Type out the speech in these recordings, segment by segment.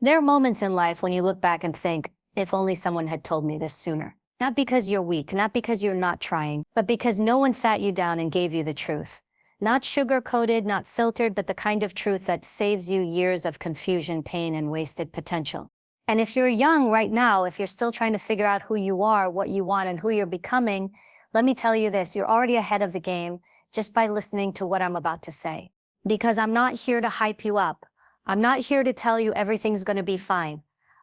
There are moments in life when you look back and think, if only someone had told me this sooner. Not because you're weak, not because you're not trying, but because no one sat you down and gave you the truth. Not sugar-coated, not filtered, but the kind of truth that saves you years of confusion, pain, and wasted potential. And if you're young right now, if you're still trying to figure out who you are, what you want, and who you're becoming, let me tell you this, you're already ahead of the game just by listening to what I'm about to say. Because I'm not here to hype you up. I'm not here to tell you everything's going to be fine.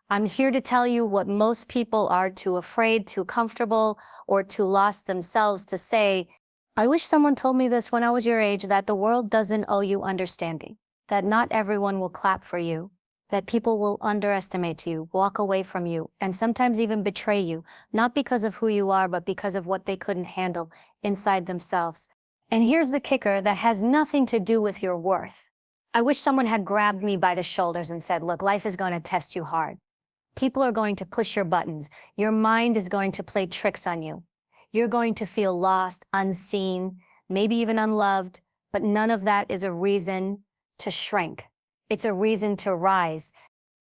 I'm here to tell you what most people are too afraid, too comfortable, or too lost themselves to say. I wish someone told me this when I was your age, that the world doesn't owe you understanding, that not everyone will clap for you, that people will underestimate you, walk away from you, and sometimes even betray you, not because of who you are, but because of what they couldn't handle inside themselves. And here's the kicker that has nothing to do with your worth. I wish someone had grabbed me by the shoulders and said, look, life is going to test you hard. People are going to push your buttons. Your mind is going to play tricks on you. You're going to feel lost, unseen, maybe even unloved, but none of that is a reason to shrink. It's a reason to rise.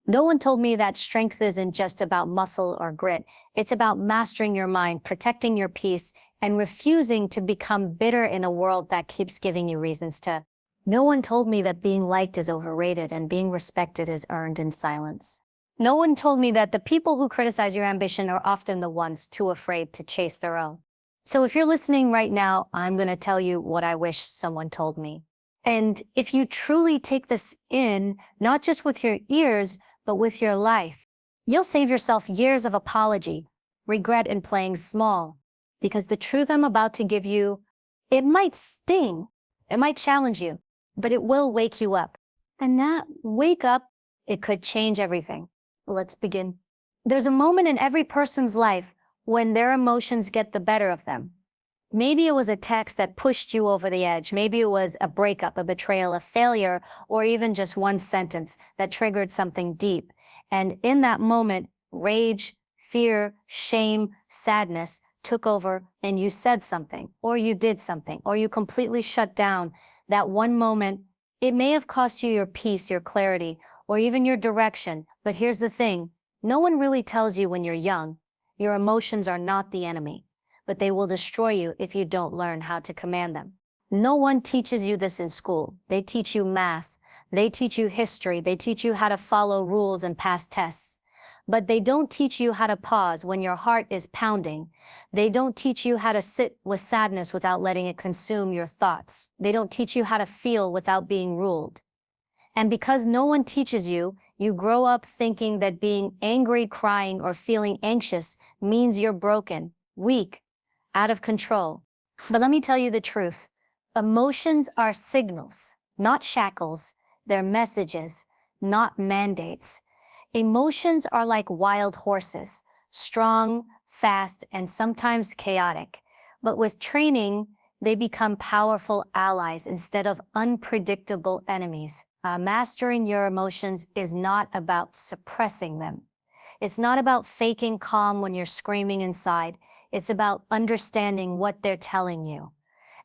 No one told me that strength isn't just about muscle or grit. It's about mastering your mind, protecting your peace, and refusing to become bitter in a world that keeps giving you reasons to. No one told me that being liked is overrated and being respected is earned in silence. No one told me that the people who criticize your ambition are often the ones too afraid to chase their own. So if you're listening right now, I'm going to tell you what I wish someone told me. And if you truly take this in, not just with your ears, but with your life, you'll save yourself years of apology, regret, and playing small. Because the truth I'm about to give you, it might sting, it might challenge you, but it will wake you up. And that wake up, it could change everything. Let's begin. There's a moment in every person's life when their emotions get the better of them. Maybe it was a text that pushed you over the edge. Maybe it was a breakup, a betrayal, a failure, or even just one sentence that triggered something deep. And in that moment, rage, fear, shame, sadness took over, and you said something, or you did something, or you completely shut down. That one moment, it may have cost you your peace, your clarity, or even your direction. But here's the thing. No one really tells you when you're young, your emotions are not the enemy, but they will destroy you if you don't learn how to command them. No one teaches you this in school. They teach you math. They teach you history. They teach you how to follow rules and pass tests. But they don't teach you how to pause when your heart is pounding. They don't teach you how to sit with sadness without letting it consume your thoughts. They don't teach you how to feel without being ruled. And because no one teaches you, you grow up thinking that being angry, crying, or feeling anxious means you're broken, weak, out of control. But let me tell you the truth. Emotions are signals, not shackles. They're messages, not mandates. Emotions are like wild horses, strong, fast, and sometimes chaotic. But with training, they become powerful allies instead of unpredictable enemies. Mastering your emotions is not about suppressing them. It's not about faking calm when you're screaming inside. It's about understanding what they're telling you,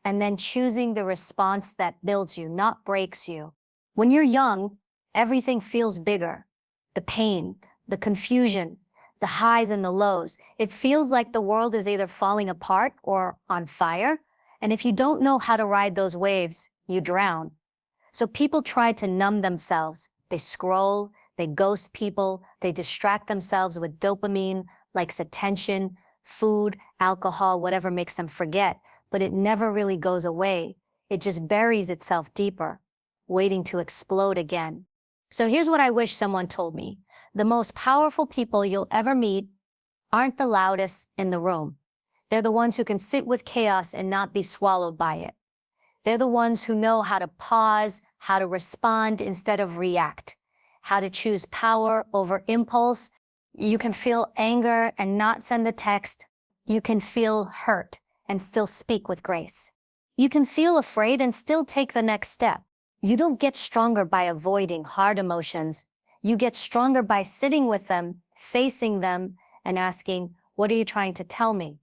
and then choosing the response that builds you, not breaks you. When you're young, everything feels bigger. The pain, the confusion, the highs and the lows. It feels like the world is either falling apart or on fire. And if you don't know how to ride those waves, you drown. So people try to numb themselves. They scroll, they ghost people, they distract themselves with dopamine, likes, attention, food, alcohol, whatever makes them forget. But it never really goes away. It just buries itself deeper, waiting to explode again. So here's what I wish someone told me. The most powerful people you'll ever meet aren't the loudest in the room. They're the ones who can sit with chaos and not be swallowed by it. They're the ones who know how to pause, how to respond instead of react, how to choose power over impulse. You can feel anger and not send a text. You can feel hurt and still speak with grace. You can feel afraid and still take the next step. You don't get stronger by avoiding hard emotions. You get stronger by sitting with them, facing them, and asking, what are you trying to tell me?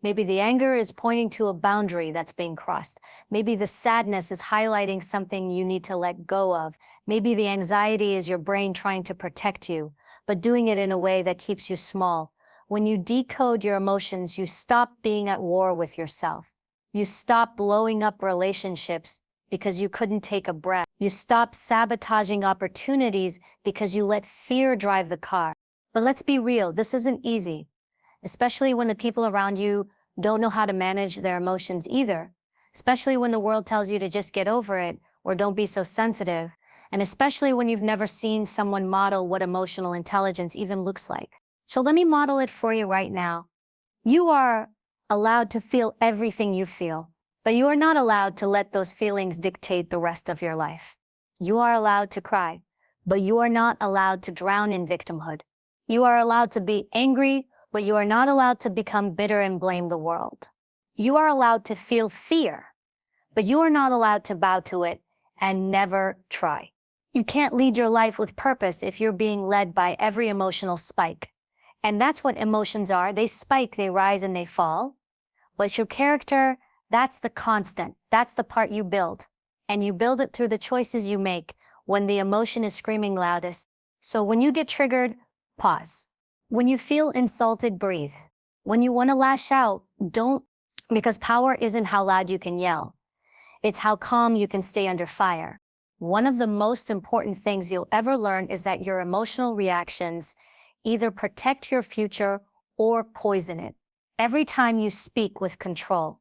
Maybe the anger is pointing to a boundary that's being crossed. Maybe the sadness is highlighting something you need to let go of. Maybe the anxiety is your brain trying to protect you, but doing it in a way that keeps you small. When you decode your emotions, you stop being at war with yourself. You stop blowing up relationships because you couldn't take a breath. You stop sabotaging opportunities because you let fear drive the car. But let's be real, this isn't easy, especially when the people around you don't know how to manage their emotions either, especially when the world tells you to just get over it or don't be so sensitive, and especially when you've never seen someone model what emotional intelligence even looks like. So let me model it for you right now. You are allowed to feel everything you feel, but you are not allowed to let those feelings dictate the rest of your life. You are allowed to cry, but you are not allowed to drown in victimhood. You are allowed to be angry, but you are not allowed to become bitter and blame the world. You are allowed to feel fear, but you are not allowed to bow to it and never try. You can't lead your life with purpose if you're being led by every emotional spike. And that's what emotions are. They spike, they rise, and they fall. But your character, that's the constant. That's the part you build. And you build it through the choices you make when the emotion is screaming loudest. So when you get triggered, pause. When you feel insulted, breathe. When you want to lash out, don't, because power isn't how loud you can yell. It's how calm you can stay under fire. One of the most important things you'll ever learn is that your emotional reactions either protect your future or poison it. Every time you speak with control,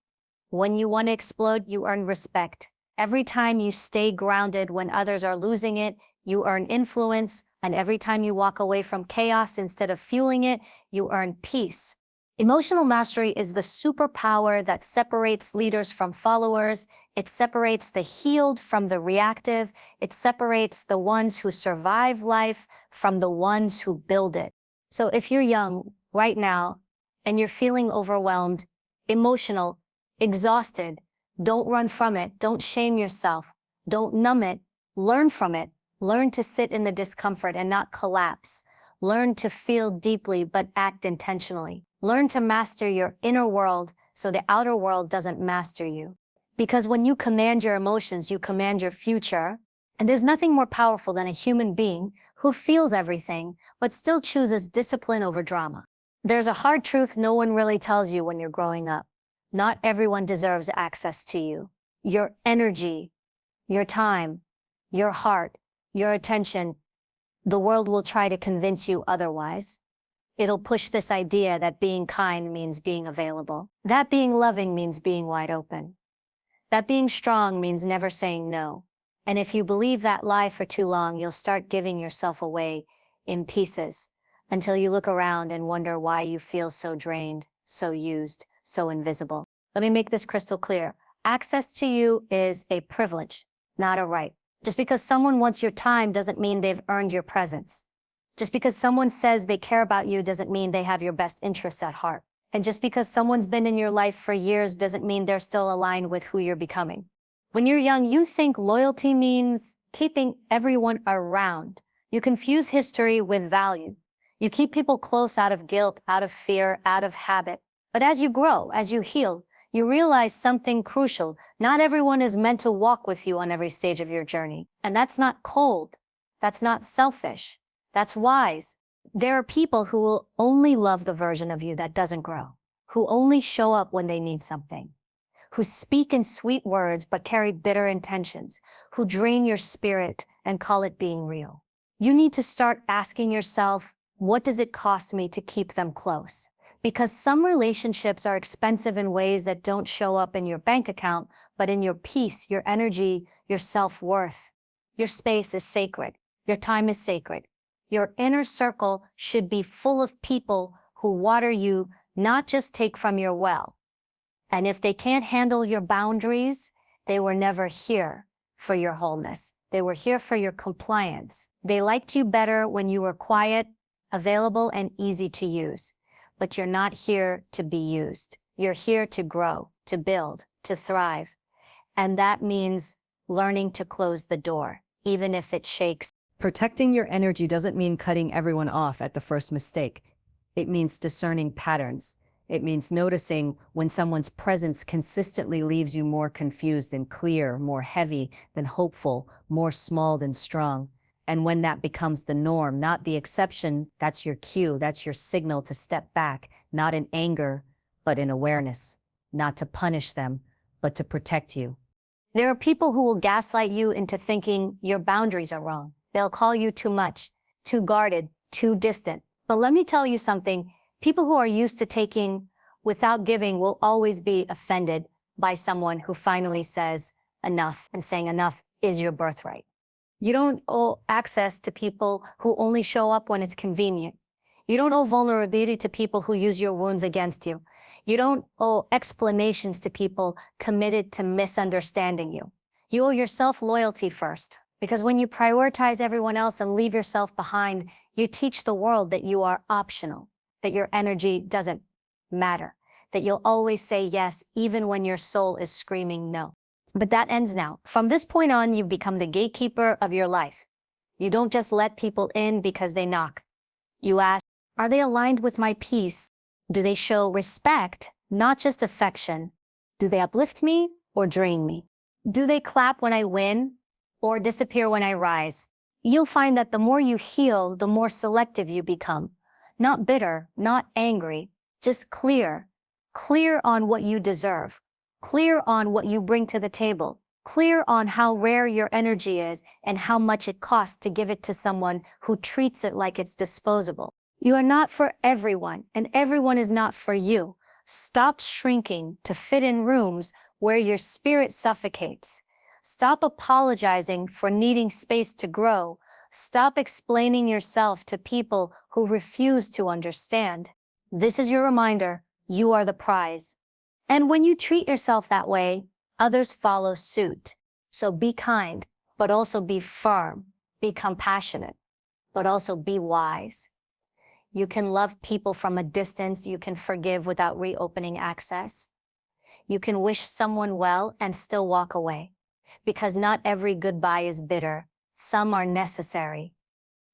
when you want to explode, you earn respect. Every time you stay grounded when others are losing it, you earn influence. And every time you walk away from chaos instead of fueling it, you earn peace. Emotional mastery is the superpower that separates leaders from followers. It separates the healed from the reactive. It separates the ones who survive life from the ones who build it. So if you're young right now and you're feeling overwhelmed, emotional, exhausted, don't run from it. Don't shame yourself. Don't numb it. Learn from it. Learn to sit in the discomfort and not collapse. Learn to feel deeply but act intentionally. Learn to master your inner world so the outer world doesn't master you. Because when you command your emotions, you command your future. And there's nothing more powerful than a human being who feels everything but still chooses discipline over drama. There's a hard truth no one really tells you when you're growing up. Not everyone deserves access to you. Your energy, your time, your heart, your attention. The world will try to convince you otherwise. It'll push this idea that being kind means being available, that being loving means being wide open, that being strong means never saying no. And if you believe that lie for too long, you'll start giving yourself away in pieces until you look around and wonder why you feel so drained, so used, so invisible. Let me make this crystal clear. Access to you is a privilege, not a right. Just because someone wants your time doesn't mean they've earned your presence. Just because someone says they care about you doesn't mean they have your best interests at heart. And just because someone's been in your life for years doesn't mean they're still aligned with who you're becoming. When you're young, you think loyalty means keeping everyone around. You confuse history with value. You keep people close out of guilt, out of fear, out of habit. But as you grow, as you heal, you realize something crucial. Not everyone is meant to walk with you on every stage of your journey. And that's not cold. That's not selfish. That's wise. There are people who will only love the version of you that doesn't grow, who only show up when they need something, who speak in sweet words but carry bitter intentions, who drain your spirit and call it being real. You need to start asking yourself, what does it cost me to keep them close? Because some relationships are expensive in ways that don't show up in your bank account, but in your peace, your energy, your self-worth. Your space is sacred. Your time is sacred. Your inner circle should be full of people who water you, not just take from your well. And if they can't handle your boundaries, they were never here for your wholeness. They were here for your compliance. They liked you better when you were quiet, available, and easy to use. But you're not here to be used. You're here to grow, to build, to thrive. And that means learning to close the door, even if it shakes. Protecting your energy doesn't mean cutting everyone off at the first mistake. It means discerning patterns. It means noticing when someone's presence consistently leaves you more confused than clear, more heavy than hopeful, more small than strong. And when that becomes the norm, not the exception, that's your cue, that's your signal to step back, not in anger, but in awareness. Not to punish them, but to protect you. There are people who will gaslight you into thinking your boundaries are wrong. They'll call you too much, too guarded, too distant. But let me tell you something. People who are used to taking without giving will always be offended by someone who finally says enough, and saying enough is your birthright. You don't owe access to people who only show up when it's convenient. You don't owe vulnerability to people who use your wounds against you. You don't owe explanations to people committed to misunderstanding you. You owe yourself loyalty first, because when you prioritize everyone else and leave yourself behind, you teach the world that you are optional, that your energy doesn't matter, that you'll always say yes even when your soul is screaming no. But that ends now. From this point on, you've become the gatekeeper of your life. You don't just let people in because they knock. You ask, are they aligned with my peace? Do they show respect, not just affection? Do they uplift me or drain me? Do they clap when I win or disappear when I rise? You'll find that the more you heal, the more selective you become. Not bitter, not angry, just clear. Clear on what you deserve. Clear on what you bring to the table. Clear on how rare your energy is and how much it costs to give it to someone who treats it like it's disposable. You are not for everyone, and everyone is not for you. Stop shrinking to fit in rooms where your spirit suffocates. Stop apologizing for needing space to grow. Stop explaining yourself to people who refuse to understand. This is your reminder, you are the prize. And when you treat yourself that way, others follow suit. So be kind, but also be firm. Be compassionate, but also be wise. You can love people from a distance. You can forgive without reopening access. You can wish someone well and still walk away. Because not every goodbye is bitter. Some are necessary.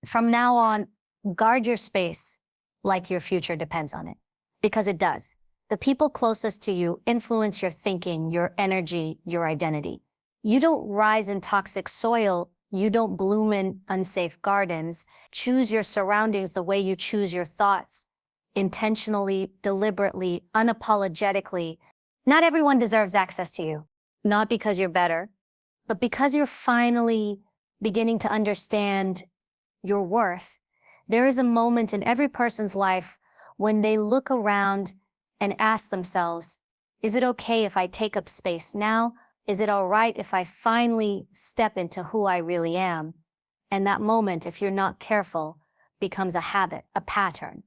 From now on, guard your space like your future depends on it. Because it does. The people closest to you influence your thinking, your energy, your identity. You don't rise in toxic soil. You don't bloom in unsafe gardens. Choose your surroundings the way you choose your thoughts. Intentionally, deliberately, unapologetically. Not everyone deserves access to you. Not because you're better, but because you're finally beginning to understand your worth. There is a moment in every person's life when they look around and ask themselves, is it okay if I take up space now? Is it all right if I finally step into who I really am? And that moment, if you're not careful, becomes a habit, a pattern,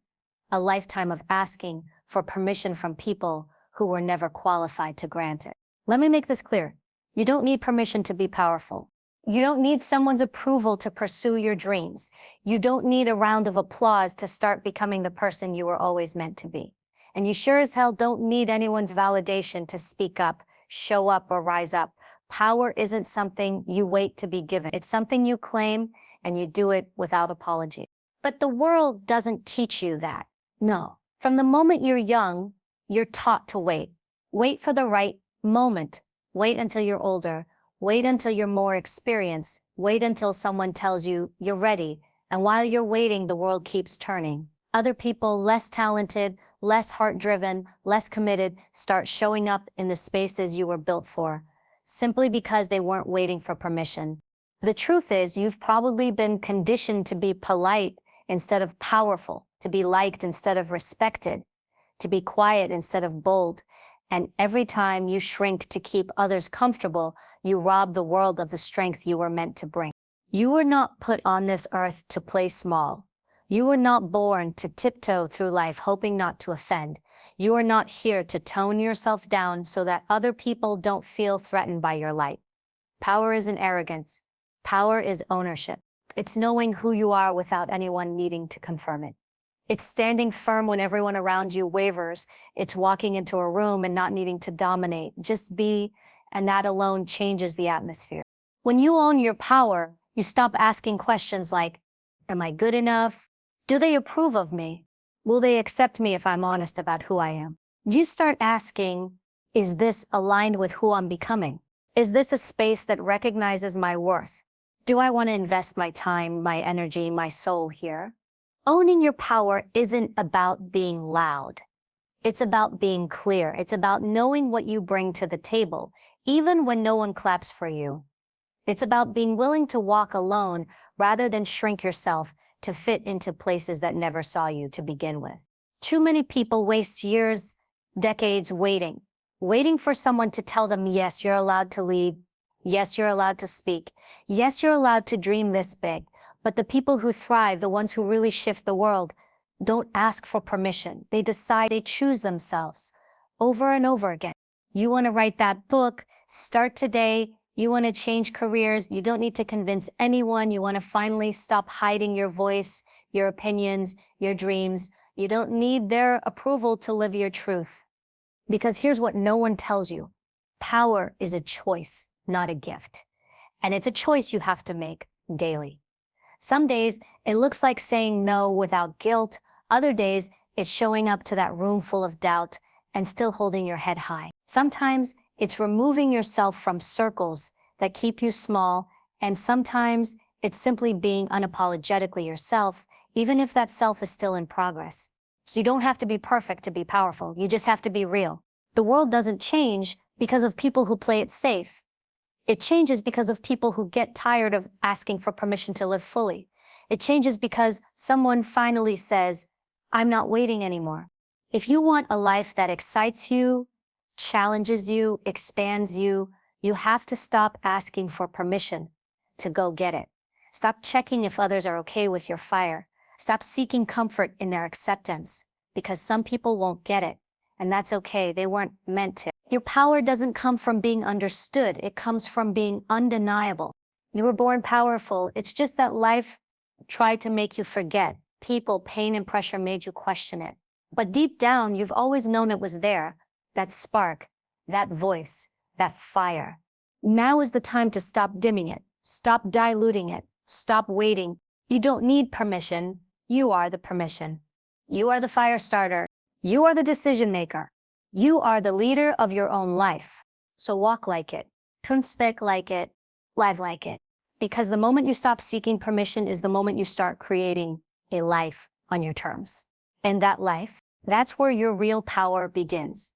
a lifetime of asking for permission from people who were never qualified to grant it. Let me make this clear. You don't need permission to be powerful. You don't need someone's approval to pursue your dreams. You don't need a round of applause to start becoming the person you were always meant to be. And you sure as hell don't need anyone's validation to speak up, show up, or rise up. Power isn't something you wait to be given. It's something you claim, and you do it without apology. But the world doesn't teach you that. No. From the moment you're young, you're taught to wait. Wait for the right moment. Wait until you're older. Wait until you're more experienced. Wait until someone tells you you're ready. And while you're waiting, the world keeps turning. Other people, less talented, less heart-driven, less committed, start showing up in the spaces you were built for, simply because they weren't waiting for permission. The truth is, you've probably been conditioned to be polite instead of powerful, to be liked instead of respected, to be quiet instead of bold. And every time you shrink to keep others comfortable, you rob the world of the strength you were meant to bring. You were not put on this earth to play small. You were not born to tiptoe through life hoping not to offend. You are not here to tone yourself down so that other people don't feel threatened by your light. Power isn't arrogance. Power is ownership. It's knowing who you are without anyone needing to confirm it. It's standing firm when everyone around you wavers. It's walking into a room and not needing to dominate. Just be, and that alone changes the atmosphere. When you own your power, you stop asking questions like, am I good enough? Do they approve of me? Will they accept me if I'm honest about who I am? You start asking, is this aligned with who I'm becoming? Is this a space that recognizes my worth? Do I want to invest my time, my energy, my soul here? Owning your power isn't about being loud. It's about being clear. It's about knowing what you bring to the table, even when no one claps for you. It's about being willing to walk alone rather than shrink yourself to fit into places that never saw you to begin with. Too many people waste years, decades waiting for someone to tell them, yes, you're allowed to lead. Yes, you're allowed to speak. Yes, you're allowed to dream this big. But the people who thrive, the ones who really shift the world, don't ask for permission. They decide, they choose themselves over and over again. You want to write that book, start today. You want to change careers. You don't need to convince anyone. You want to finally stop hiding your voice, your opinions, your dreams. You don't need their approval to live your truth. Because here's what no one tells you. Power is a choice, not a gift. And it's a choice you have to make daily. Some days it looks like saying no without guilt. Other days it's showing up to that room full of doubt and still holding your head high. Sometimes it's removing yourself from circles that keep you small, and sometimes it's simply being unapologetically yourself, even if that self is still in progress. So you don't have to be perfect to be powerful. You just have to be real. The world doesn't change because of people who play it safe. It changes because of people who get tired of asking for permission to live fully. It changes because someone finally says, I'm not waiting anymore. If you want a life that excites you, challenges you, expands you, you have to stop asking for permission to go get it. Stop checking if others are okay with your fire. Stop seeking comfort in their acceptance, because some people won't get it, and that's okay. They weren't meant to. Your power doesn't come from being understood. It comes from being undeniable. You were born powerful. It's just that life tried to make you forget. People, pain, and pressure made you question it. But deep down, you've always known it was there. That spark, that voice, that fire. Now is the time to stop dimming it. Stop diluting it. Stop waiting. You don't need permission. You are the permission. You are the fire starter. You are the decision maker. You are the leader of your own life. So walk like it. Speak like it. Live like it. Because the moment you stop seeking permission is the moment you start creating a life on your terms. And that life, that's where your real power begins.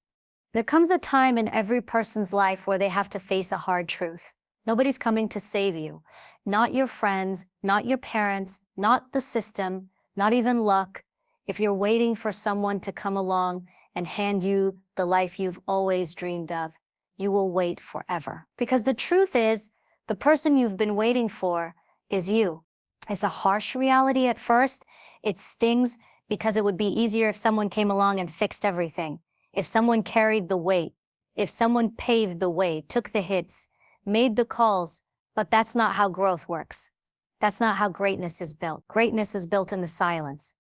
There comes a time in every person's life where they have to face a hard truth. Nobody's coming to save you. Not your friends, not your parents, not the system, not even luck. If you're waiting for someone to come along and hand you the life you've always dreamed of, you will wait forever. Because the truth is, the person you've been waiting for is you. It's a harsh reality at first. It stings because it would be easier if someone came along and fixed everything. If someone carried the weight, if someone paved the way, took the hits, made the calls, but that's not how growth works. That's not how greatness is built. Greatness is built in the silence.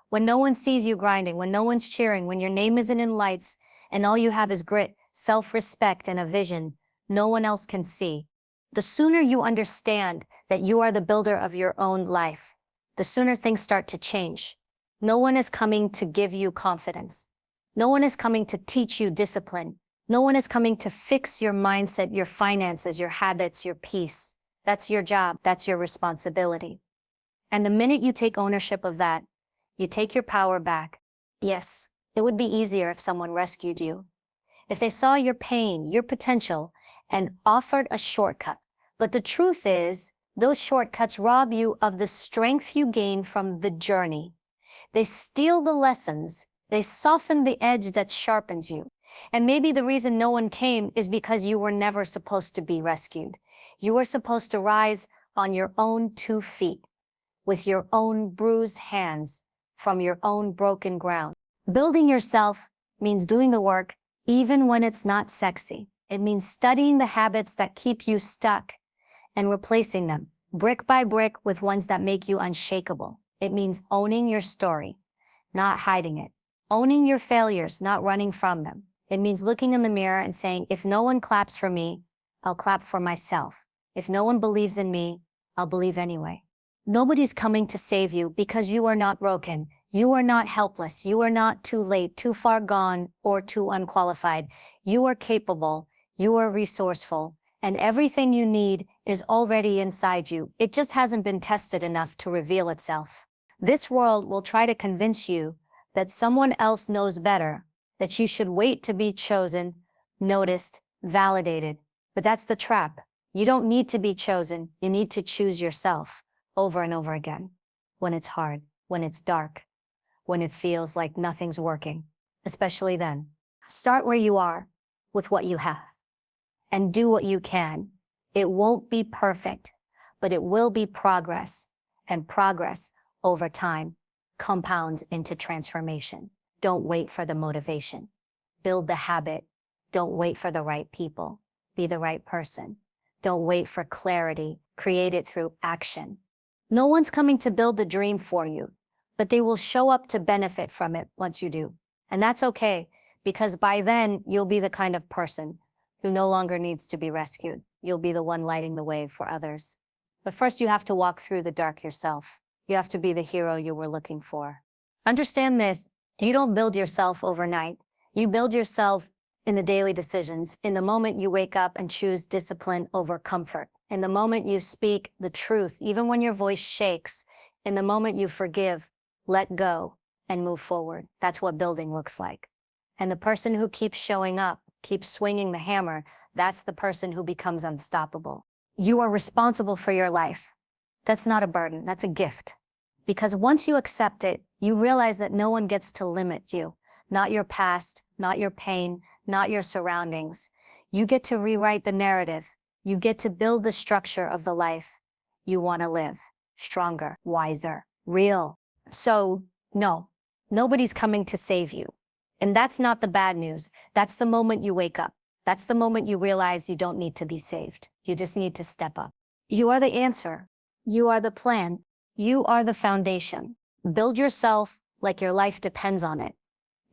When no one sees you grinding, when no one's cheering, when your name isn't in lights, and all you have is grit, self-respect, and a vision no one else can see. The sooner you understand that you are the builder of your own life, the sooner things start to change. No one is coming to give you confidence. No one is coming to teach you discipline. No one is coming to fix your mindset, your finances, your habits, your peace. That's your job. That's your responsibility. And the minute you take ownership of that, you take your power back. Yes, it would be easier if someone rescued you. If they saw your pain, your potential, and offered a shortcut. But the truth is, those shortcuts rob you of the strength you gain from the journey. They steal the lessons. They soften the edge that sharpens you. And maybe the reason no one came is because you were never supposed to be rescued. You were supposed to rise on your own 2 feet, with your own bruised hands, from your own broken ground. Building yourself means doing the work even when it's not sexy. It means studying the habits that keep you stuck and replacing them, brick by brick, with ones that make you unshakable. It means owning your story, not hiding it. Owning your failures, not running from them. It means looking in the mirror and saying, if no one claps for me, I'll clap for myself. If no one believes in me, I'll believe anyway. Nobody's coming to save you because you are not broken. You are not helpless. You are not too late, too far gone, or too unqualified. You are capable. You are resourceful. And everything you need is already inside you. It just hasn't been tested enough to reveal itself. This world will try to convince you that someone else knows better, that you should wait to be chosen, noticed, validated. But that's the trap. You don't need to be chosen. You need to choose yourself over and over again. When it's hard, when it's dark, when it feels like nothing's working, especially then. Start where you are with what you have and do what you can. It won't be perfect, but it will be progress, and progress over time compounds into transformation. Don't wait for the motivation. Build the habit. Don't wait for the right people. Be the right person. Don't wait for clarity. Create it through action. No one's coming to build the dream for you, but they will show up to benefit from it once you do. And that's okay, because by then you'll be the kind of person who no longer needs to be rescued. You'll be the one lighting the way for others. But first you have to walk through the dark yourself. You have to be the hero you were looking for. Understand this, you don't build yourself overnight. You build yourself in the daily decisions, in the moment you wake up and choose discipline over comfort, in the moment you speak the truth, even when your voice shakes, in the moment you forgive, let go, and move forward. That's what building looks like. And the person who keeps showing up, keeps swinging the hammer, that's the person who becomes unstoppable. You are responsible for your life. That's not a burden, that's a gift. Because once you accept it, you realize that no one gets to limit you. Not your past, not your pain, not your surroundings. You get to rewrite the narrative. You get to build the structure of the life you want to live. Stronger, wiser, real. So, no, nobody's coming to save you. And that's not the bad news. That's the moment you wake up. That's the moment you realize you don't need to be saved. You just need to step up. You are the answer. You are the plan. You are the foundation. Build yourself like your life depends on it.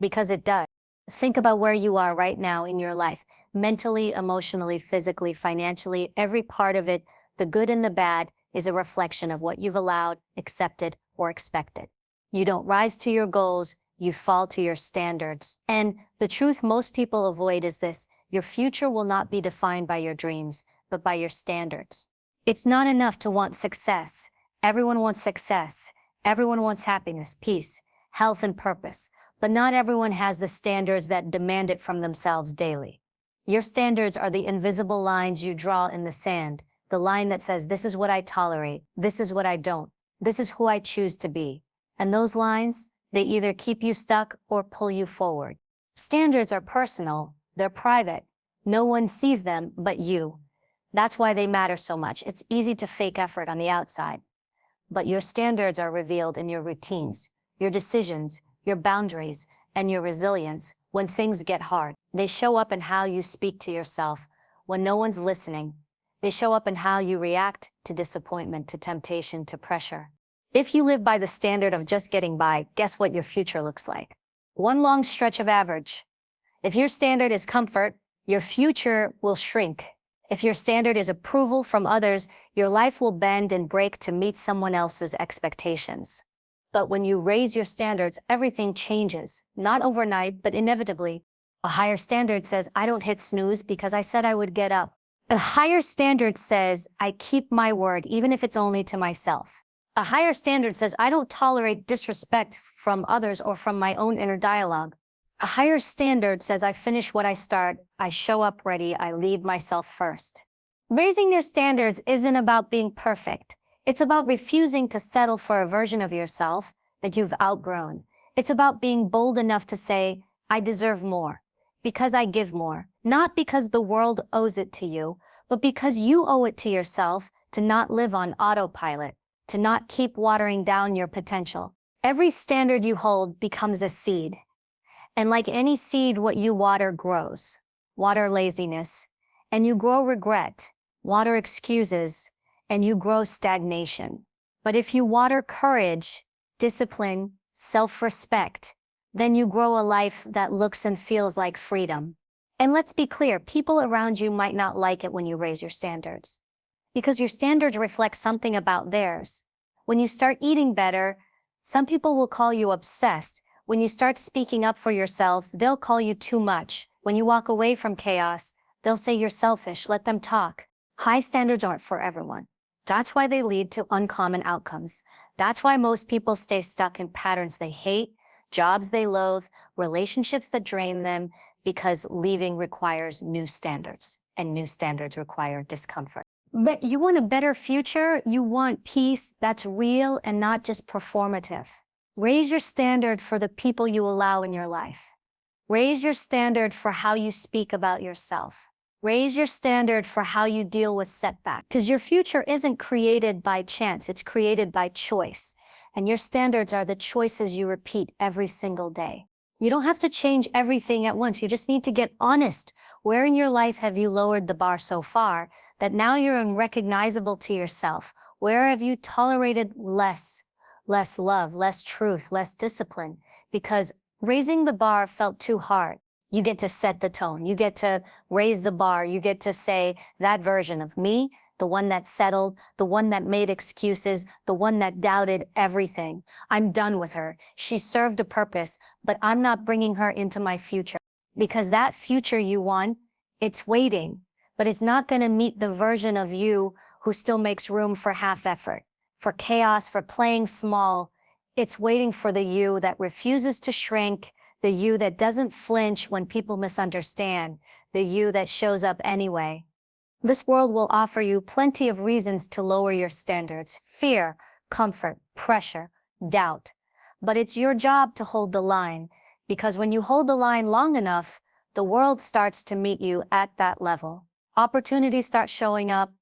Because it does. Think about where you are right now in your life. Mentally, emotionally, physically, financially, every part of it, the good and the bad, is a reflection of what you've allowed, accepted, or expected. You don't rise to your goals, you fall to your standards. And the truth most people avoid is this: your future will not be defined by your dreams, but by your standards. It's not enough to want success. Everyone wants success. Everyone wants happiness, peace, health, and purpose. But not everyone has the standards that demand it from themselves daily. Your standards are the invisible lines you draw in the sand, the line that says, this is what I tolerate, this is what I don't, this is who I choose to be. And those lines, they either keep you stuck or pull you forward. Standards are personal, they're private. No one sees them but you. That's why they matter so much. It's easy to fake effort on the outside. But your standards are revealed in your routines, your decisions, your boundaries, and your resilience when things get hard. They show up in how you speak to yourself when no one's listening. They show up in how you react to disappointment, to temptation, to pressure. If you live by the standard of just getting by, guess what your future looks like? One long stretch of average. If your standard is comfort, your future will shrink. If your standard is approval from others, your life will bend and break to meet someone else's expectations. But when you raise your standards, everything changes. Not overnight, but inevitably. A higher standard says, I don't hit snooze because I said I would get up. A higher standard says, I keep my word, even if it's only to myself. A higher standard says, I don't tolerate disrespect from others or from my own inner dialogue. A higher standard says, I finish what I start, I show up ready, I lead myself first. Raising your standards isn't about being perfect. It's about refusing to settle for a version of yourself that you've outgrown. It's about being bold enough to say, I deserve more, because I give more. Not because the world owes it to you, but because you owe it to yourself to not live on autopilot, to not keep watering down your potential. Every standard you hold becomes a seed. And like any seed, what you water grows. Water laziness, and you grow regret. Water excuses, and you grow stagnation. But if you water courage, discipline, self-respect, then you grow a life that looks and feels like freedom. And let's be clear, people around you might not like it when you raise your standards, because your standards reflect something about theirs. When you start eating better, Some people will call you obsessed. When you start speaking up for yourself, they'll call you too much. When you walk away from chaos, they'll say you're selfish. Let them talk. High standards aren't for everyone. That's why they lead to uncommon outcomes. That's why most people stay stuck in patterns they hate, jobs they loathe, relationships that drain them, because leaving requires new standards, and new standards require discomfort. But you want a better future, you want peace that's real and not just performative. Raise your standard for the people you allow in your life. Raise your standard for how you speak about yourself. Raise your standard for how you deal with setbacks. Because your future isn't created by chance, it's created by choice. And your standards are the choices you repeat every single day. You don't have to change everything at once. You just need to get honest. Where in your life have you lowered the bar so far that now you're unrecognizable to yourself? Where have you tolerated less love, less truth, less discipline? Because raising the bar felt too hard. You get to set the tone. You get to raise the bar. You get to say, that version of me, the one that settled, the one that made excuses, the one that doubted everything. I'm done with her. She served a purpose, but I'm not bringing her into my future. Because that future you want, it's waiting, but it's not going to meet the version of you who still makes room for half effort, for chaos, for playing small. It's waiting for the you that refuses to shrink, the you that doesn't flinch when people misunderstand, the you that shows up anyway. This world will offer you plenty of reasons to lower your standards: fear, comfort, pressure, doubt. But it's your job to hold the line, because when you hold the line long enough, the world starts to meet you at that level. Opportunities start showing up,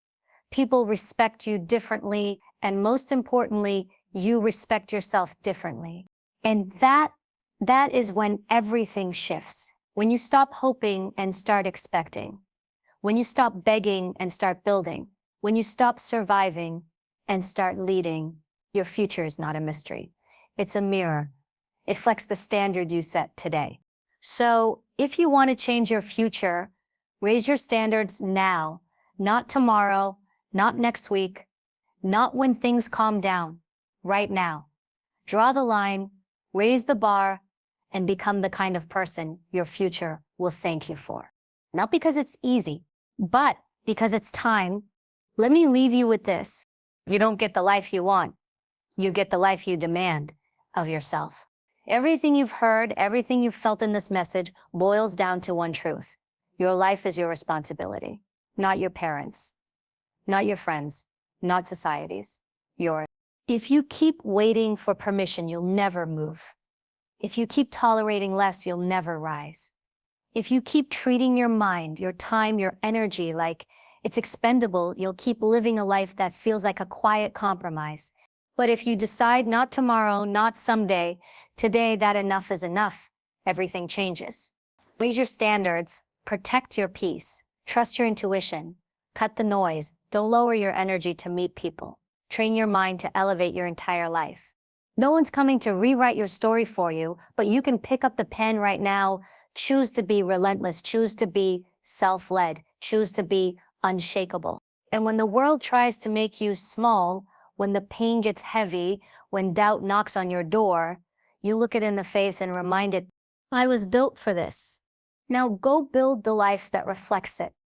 people respect you differently, and most importantly, you respect yourself differently. And that is when everything shifts. When you stop hoping and start expecting. When you stop begging and start building. When you stop surviving and start leading. Your future is not a mystery. It's a mirror. It reflects the standard you set today. So if you want to change your future, raise your standards now, not tomorrow, not next week, not when things calm down, right now. Draw the line, raise the bar, and become the kind of person your future will thank you for. Not because it's easy, but because it's time. Let me leave you with this. You don't get the life you want. You get the life you demand of yourself. Everything you've heard, everything you've felt in this message boils down to one truth. Your life is your responsibility, not your parents, not your friends, not society's, yours. If you keep waiting for permission, you'll never move. If you keep tolerating less, you'll never rise. If you keep treating your mind, your time, your energy like it's expendable, you'll keep living a life that feels like a quiet compromise. But if you decide not tomorrow, not someday, today that enough is enough, everything changes. Raise your standards, protect your peace, trust your intuition, cut the noise, don't lower your energy to meet people. Train your mind to elevate your entire life. No one's coming to rewrite your story for you, but you can pick up the pen right now, choose to be relentless, choose to be self-led, choose to be unshakable. And when the world tries to make you small, when the pain gets heavy, when doubt knocks on your door, you look it in the face and remind it, I was built for this. Now go build the life that reflects it.